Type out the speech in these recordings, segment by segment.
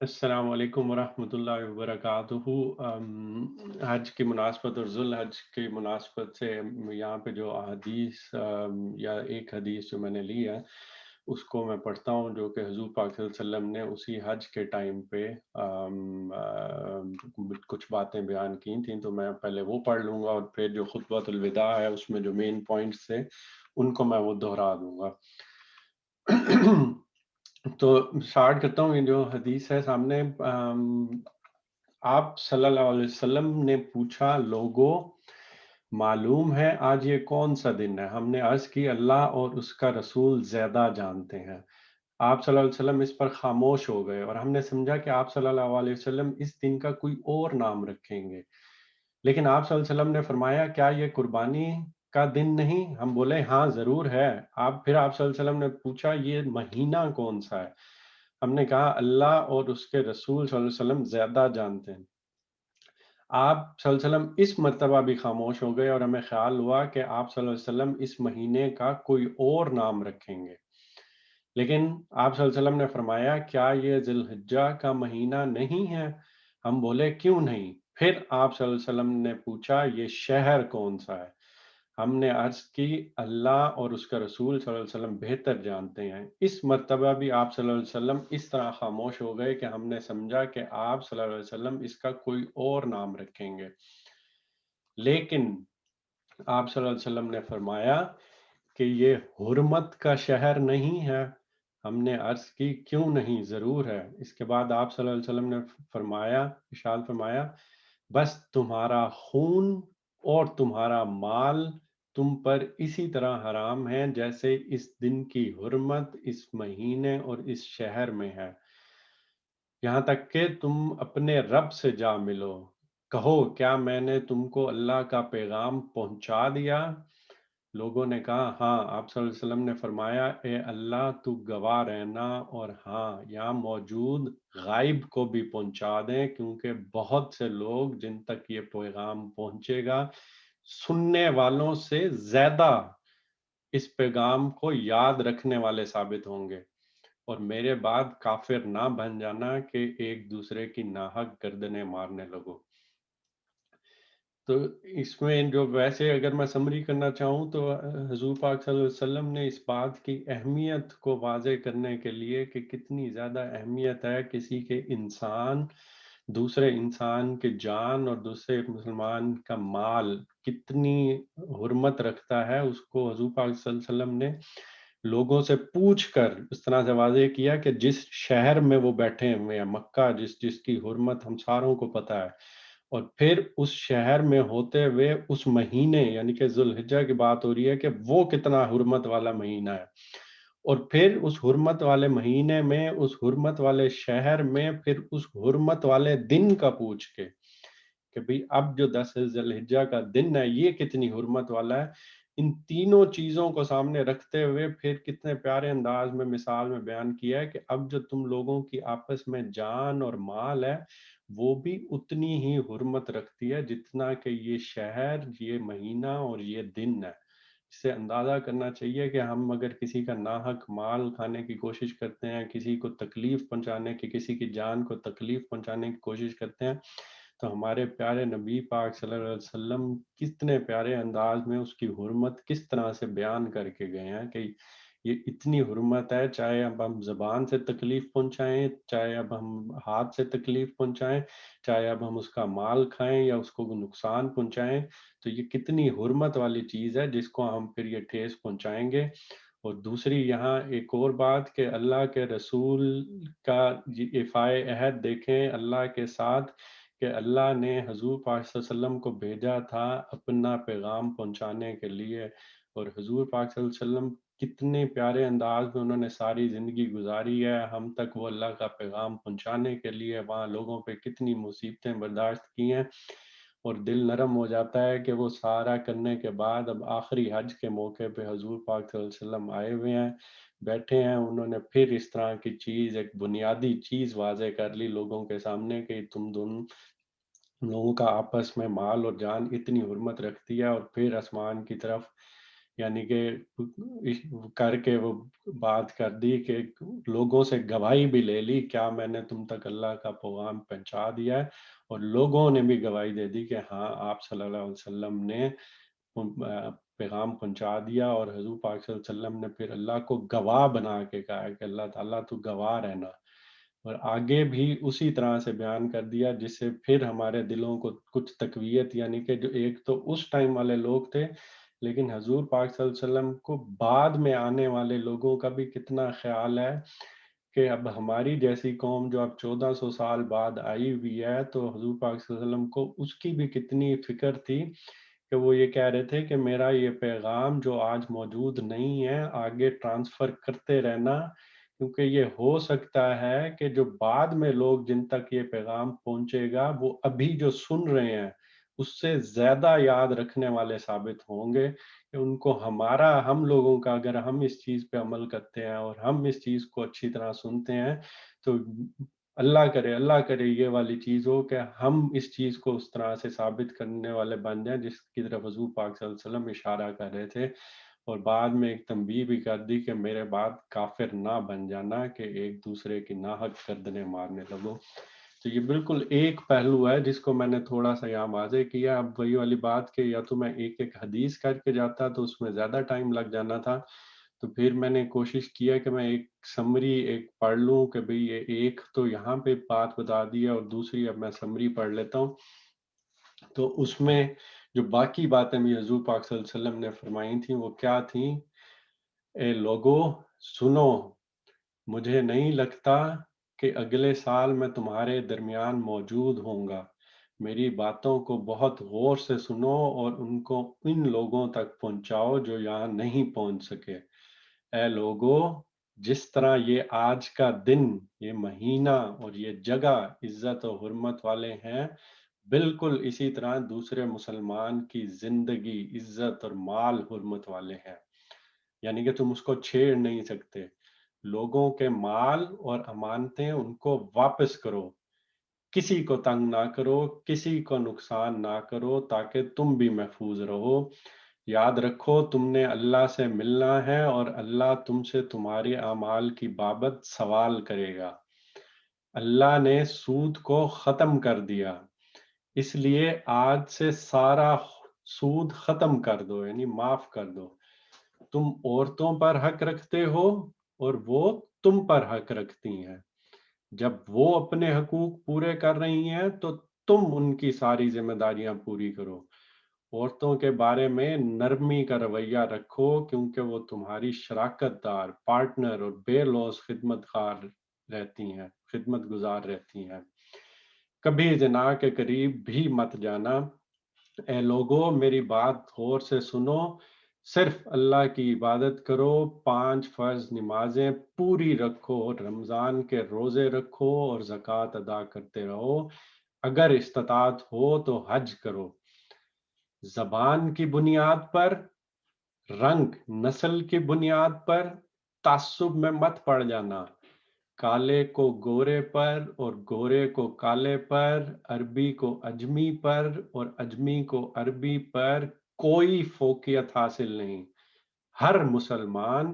अस्सलाम वालेकुम वरहमतुल्लाहि वबरकातुहू। हज की मुनासबत और ज़ुल हज की मुनासबत से यहाँ पे जो अहादीस या एक हदीस जो मैंने ली है उसको मैं पढ़ता हूँ, जो कि हुज़ूर पाक सल्लल्लाहु अलैहि वसल्लम ने उसी हज के टाइम पे कुछ बातें बयान की थी। तो मैं पहले वो पढ़ लूँगा और फिर जो खुतबतुल विदा है उसमें जो मेन पॉइंट्स थे उनको मैं वो दोहरा दूँगा। तो स्टार्ट करता हूँ। ये जो हदीस है सामने, आप सल्लल्लाहु अलैहि वसल्लम ने पूछा, लोगों, मालूम है आज ये कौन सा दिन है? हमने अर्ज की, अल्लाह और उसका रसूल ज्यादा जानते हैं। आप सल्लल्लाहु अलैहि वसल्लम इस पर खामोश हो गए और हमने समझा कि आप सल्लल्लाहु अलैहि वसल्लम इस दिन का कोई और नाम रखेंगे। लेकिन आप सल्लल्लाहु अलैहि वसल्लम ने फरमाया, क्या ये कुर्बानी का दिन नहीं? हम बोले, हाँ जरूर है। आप सल्लल्लाहु अलैहि वसल्लम ने पूछा, ये महीना कौन सा है? हमने कहा, अल्लाह और उसके रसूल सल्लल्लाहु अलैहि वसल्लम ज्यादा जानते हैं। आप सल्लल्लाहु अलैहि वसल्लम इस मर्तबा भी खामोश हो गए और हमें ख्याल हुआ कि आप सल्लल्लाहु अलैहि वसल्लम इस महीने का कोई और नाम रखेंगे। लेकिन आप सल्लल्लाहु अलैहि वसल्लम ने फरमाया, क्या ये ज़िलहिज्जा का महीना नहीं है? हम बोले, क्यों नहीं? फिर आप सल्लल्लाहु अलैहि वसल्लम ने पूछा, ये शहर कौन सा है? हमने अर्ज की, अल्लाह और उसका रसूल सल्लल्लाहु अलैहि वसल्लम बेहतर जानते हैं। इस मर्तबा भी आप सल्लल्लाहु अलैहि वसल्लम इस तरह खामोश हो गए कि हमने समझा कि आप सल्लल्लाहु अलैहि वसल्लम इसका कोई और नाम रखेंगे। लेकिन आप सल्लल्लाहु अलैहि वसल्लम ने फरमाया कि ये हुर्मत का शहर नहीं है। हमने अर्ज की, क्यों नहीं? जरूर है। इसके बाद आप सल्लल्लाहु अलैहि वसल्लम ने फरमाया, इरशाद फरमाया, बस तुम्हारा खून और तुम्हारा माल तुम पर इसी तरह हराम है जैसे इस दिन की हुर्मत इस महीने और इस शहर में है, यहाँ तक कि तुम अपने रब से जा मिलो। कहो, क्या मैंने तुमको अल्लाह का पैगाम पहुंचा दिया? लोगों ने कहा, हाँ। आप सल्लल्लाहु अलैहि वसल्लम ने फरमाया, ए अल्लाह, तू गवाह रहना और हाँ, यहाँ मौजूद गायब को भी पहुंचा दें, क्योंकि बहुत से लोग जिन तक ये पैगाम पहुंचेगा, सुनने वालों से ज्यादा इस पैगाम को याद रखने वाले साबित होंगे। और मेरे बाद काफिर ना बन जाना कि एक दूसरे की नाहक गर्दनें मारने लगो। तो इसमें जो वैसे अगर मैं समरी करना चाहूँ तो हुज़ूर पाक सल्लल्लाहु अलैहि वसल्लम ने इस बात की अहमियत को वाज़े करने के लिए कि कितनी ज़्यादा अहमियत है किसी के इंसान, दूसरे इंसान के जान और दूसरे मुसलमान का माल कितनी हुर्मत रखता है, उसको हुज़ूर पाक सल्लल्लाहु अलैहि वसल्लम ने लोगों से पूछ कर इस तरह से वाज़े किया कि जिस शहर में वो बैठे हुए हैं, मक्का, जिसकी हुर्मत हम सारों को पता है, और फिर उस शहर में होते हुए उस महीने यानी कि ज़ुल्हिज्जा की बात हो रही है कि वो कितना हुर्मत वाला महीना है। और फिर उस हुर्मत वाले महीने में, उस हुर्मत वाले शहर में, फिर उस हुर्मत वाले दिन का पूछ के कि भाई अब जो 10 ज़िलहिज्जा का दिन है ये कितनी हुर्मत वाला है। इन तीनों चीज़ों को सामने रखते हुए फिर कितने प्यारे अंदाज में मिसाल में बयान किया है कि अब जो तुम लोगों की आपस में जान और माल है, वो भी उतनी ही हुर्मत रखती है जितना कि ये शहर, ये महीना और ये दिन है। इससे अंदाज़ा करना चाहिए कि हम अगर किसी का नाहक माल खाने की कोशिश करते हैं, किसी को तकलीफ पहुंचाने की, किसी की जान को तकलीफ पहुंचाने की कोशिश करते हैं, तो हमारे प्यारे नबी पाक सल्लल्लाहु अलैहि वसल्लम कितने प्यारे अंदाज में उसकी हुर्मत किस तरह से बयान करके गए हैं कि ये इतनी हुर्मत है, चाहे अब हम ज़बान से तकलीफ पहुंचाएं, चाहे अब हम हाथ से तकलीफ पहुंचाएं, चाहे अब हम उसका माल खाएं या उसको नुकसान पहुंचाएं, तो ये कितनी हुर्मत वाली चीज़ है जिसको हम फिर ये ठेस पहुंचाएंगे। और दूसरी यहाँ एक और बात कि अल्लाह के रसूल का इफ़ाए अहद देखें अल्लाह के साथ, कि अल्लाह ने हजूर पाक सल्लल्लाहु अलैहि वसल्लम को भेजा था अपना पैगाम पहुंचाने के लिए। और हजूर पाक सल्लल्लाहु अलैहि वसल्लम कितने प्यारे अंदाज में उन्होंने सारी ज़िंदगी गुजारी है हम तक वो अल्लाह का पैगाम पहुंचाने के लिए, वहाँ लोगों पे कितनी मुसीबतें बर्दाश्त की हैं। और दिल नरम हो जाता है कि वो सारा करने के बाद अब आखिरी हज के मौके पे हजूर पाक सल्लल्लाहु अलैहि वसल्लम आए हुए हैं, बैठे हैं, उन्होंने फिर इस तरह की चीज़, एक बुनियादी चीज़ वाज़े कर ली लोगों के सामने कि तुम दोनों लोगों का आपस में माल और जान इतनी हुर्मत रखती है। और फिर आसमान की तरफ یعنی کہ کر کے وہ بات کر دی کہ لوگوں سے گواہی بھی لے لی، کیا میں نے تم تک اللہ کا پیغام پہنچا دیا ہے، اور لوگوں نے بھی گواہی دے دی کہ ہاں آپ صلی اللہ علیہ وسلم نے پیغام پہنچا دیا، اور حضور پاک صلی اللہ علیہ وسلم نے پھر اللہ کو گواہ بنا کے کہا کہ اللہ تعالیٰ تو گواہ رہنا، اور آگے بھی اسی طرح سے بیان کر دیا جس سے پھر ہمارے دلوں کو کچھ تقویت، یعنی کہ جو ایک تو اس ٹائم والے لوگ تھے، لیکن حضور پاک صلی اللہ علیہ وسلم کو بعد میں آنے والے لوگوں کا بھی کتنا خیال ہے کہ اب ہماری جیسی قوم جو اب 1400 سال بعد آئی ہوئی ہے، تو حضور پاک صلی اللہ علیہ وسلم کو اس کی بھی کتنی فکر تھی کہ وہ یہ کہہ رہے تھے کہ میرا یہ پیغام جو آج موجود نہیں ہے آگے ٹرانسفر کرتے رہنا، کیونکہ یہ ہو سکتا ہے کہ جو بعد میں لوگ جن تک یہ پیغام پہنچے گا وہ ابھی جو سن رہے ہیں اس سے زیادہ یاد رکھنے والے ثابت ہوں گے، کہ ان کو ہم لوگوں کا اگر ہم اس چیز پہ عمل کرتے ہیں اور ہم اس چیز کو اچھی طرح سنتے ہیں، تو اللہ کرے یہ والی چیز ہو کہ ہم اس چیز کو اس طرح سے ثابت کرنے والے بن جائیں جس کی طرف حضور پاک صلی اللہ علیہ وسلم اشارہ کر رہے تھے، اور بعد میں ایک تنبیہ بھی کر دی کہ میرے بعد کافر نہ بن جانا کہ ایک دوسرے کی ناحق گردنیں مارنے لگو۔ تو یہ بالکل ایک پہلو ہے جس کو میں نے تھوڑا سا یہاں واضح کیا۔ اب وہی والی بات کہ یا تو میں ایک ایک حدیث کر کے جاتا تو اس میں زیادہ ٹائم لگ جانا تھا، تو پھر میں نے کوشش کیا کہ میں ایک سمری ایک پڑھ لوں کہ بھئی یہ ایک تو یہاں پہ بات بتا دی ہے اور دوسری اب میں سمری پڑھ لیتا ہوں۔ تو اس میں جو باقی باتیں بھی حضور پاک صلی اللہ علیہ وسلم نے فرمائی تھیں وہ کیا تھیں؟ اے لوگو سنو، مجھے نہیں لگتا کہ اگلے سال میں تمہارے درمیان موجود ہوں گا، میری باتوں کو بہت غور سے سنو اور ان کو ان لوگوں تک پہنچاؤ جو یہاں نہیں پہنچ سکے۔ اے لوگو، جس طرح یہ آج کا دن، یہ مہینہ اور یہ جگہ عزت و حرمت والے ہیں، بالکل اسی طرح دوسرے مسلمان کی زندگی عزت اور مال حرمت والے ہیں، یعنی کہ تم اس کو چھیڑ نہیں سکتے۔ لوگوں کے مال اور امانتیں ان کو واپس کرو، کسی کو تنگ نہ کرو، کسی کو نقصان نہ کرو تاکہ تم بھی محفوظ رہو۔ یاد رکھو تم نے اللہ سے ملنا ہے اور اللہ تم سے تمہارے اعمال کی بابت سوال کرے گا۔ اللہ نے سود کو ختم کر دیا، اس لیے آج سے سارا سود ختم کر دو، یعنی معاف کر دو۔ تم عورتوں پر حق رکھتے ہو اور وہ تم پر حق رکھتی ہیں، جب وہ اپنے حقوق پورے کر رہی ہیں تو تم ان کی ساری ذمہ داریاں پوری کرو۔ عورتوں کے بارے میں نرمی کا رویہ رکھو کیونکہ وہ تمہاری شراکت دار، پارٹنر اور بے لوث خدمت گزار رہتی ہیں۔ کبھی زنا کے قریب بھی مت جانا۔ اے لوگو میری بات غور سے سنو، صرف اللہ کی عبادت کرو، 5 فرض نمازیں پوری رکھو، رمضان کے روزے رکھو اور زکوٰۃ ادا کرتے رہو، اگر استطاعت ہو تو حج کرو۔ زبان کی بنیاد پر، رنگ نسل کی بنیاد پر تعصب میں مت پڑ جانا، کالے کو گورے پر اور گورے کو کالے پر، عربی کو اجمی پر اور اجمی کو عربی پر کوئی فوقیت حاصل نہیں۔ ہر مسلمان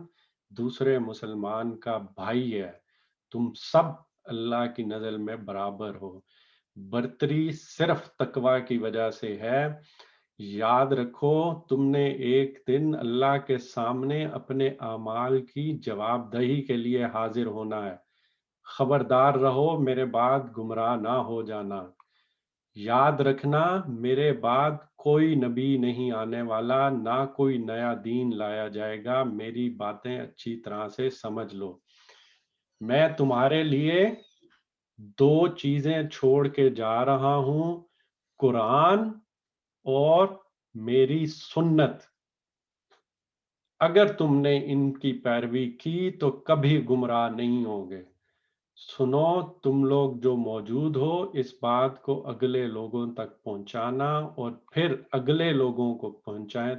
دوسرے مسلمان کا بھائی ہے، تم سب اللہ کی نظر میں برابر ہو، برتری صرف تقوی کی وجہ سے ہے۔ یاد رکھو تم نے ایک دن اللہ کے سامنے اپنے اعمال کی جواب دہی کے لیے حاضر ہونا ہے، خبردار رہو میرے بعد گمراہ نہ ہو جانا۔ یاد رکھنا میرے بعد کوئی نبی نہیں آنے والا، نہ کوئی نیا دین لایا جائے گا، میری باتیں اچھی طرح سے سمجھ لو۔ میں تمہارے لیے 2 چیزیں چھوڑ کے جا رہا ہوں، قرآن اور میری سنت، اگر تم نے ان کی پیروی کی تو کبھی گمراہ نہیں ہوگے۔ سنو تم لوگ جو موجود ہو، اس بات کو اگلے لوگوں تک پہنچانا اور پھر اگلے لوگوں کو پہنچائیں،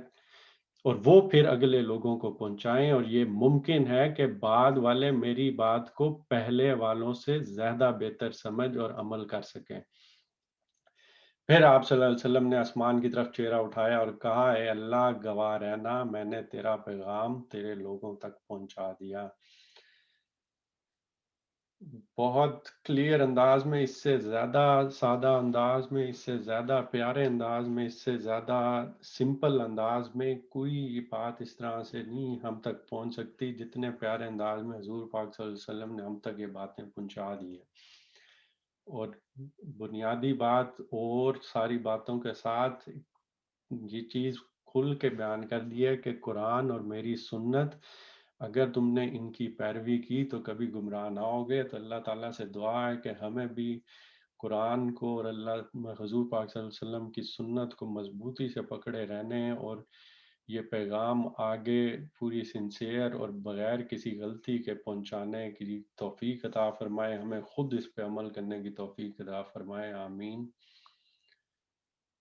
اور وہ پھر اگلے لوگوں کو پہنچائیں، اور یہ ممکن ہے کہ بعد والے میری بات کو پہلے والوں سے زیادہ بہتر سمجھ اور عمل کر سکیں۔ پھر آپ صلی اللہ علیہ وسلم نے آسمان کی طرف چہرہ اٹھایا اور کہا، اے اللہ گواہ رہنا، میں نے تیرا پیغام تیرے لوگوں تک پہنچا دیا۔ بہت کلیئر انداز میں، اس سے زیادہ سادہ انداز میں، اس سے زیادہ پیارے انداز میں، اس سے زیادہ سمپل انداز میں کوئی بات اس طرح سے نہیں ہم تک پہنچ سکتی جتنے پیارے انداز میں حضور پاک صلی اللہ علیہ وسلم نے ہم تک یہ باتیں پہنچا دی ہیں۔ اور بنیادی بات اور ساری باتوں کے ساتھ یہ چیز کھل کے بیان کر دی ہے کہ قرآن اور میری سنت، اگر تم نے ان کی پیروی کی تو کبھی گمراہ نہ ہوگے۔ تو اللہ تعالیٰ سے دعا ہے کہ ہمیں بھی قرآن کو اور حضور پاک صلی اللہ علیہ وسلم کی سنت کو مضبوطی سے پکڑے رہنے اور یہ پیغام آگے پوری سنسیئر اور بغیر کسی غلطی کے پہنچانے کی توفیق عطا فرمائے، ہمیں خود اس پہ عمل کرنے کی توفیق عطا فرمائے، آمین۔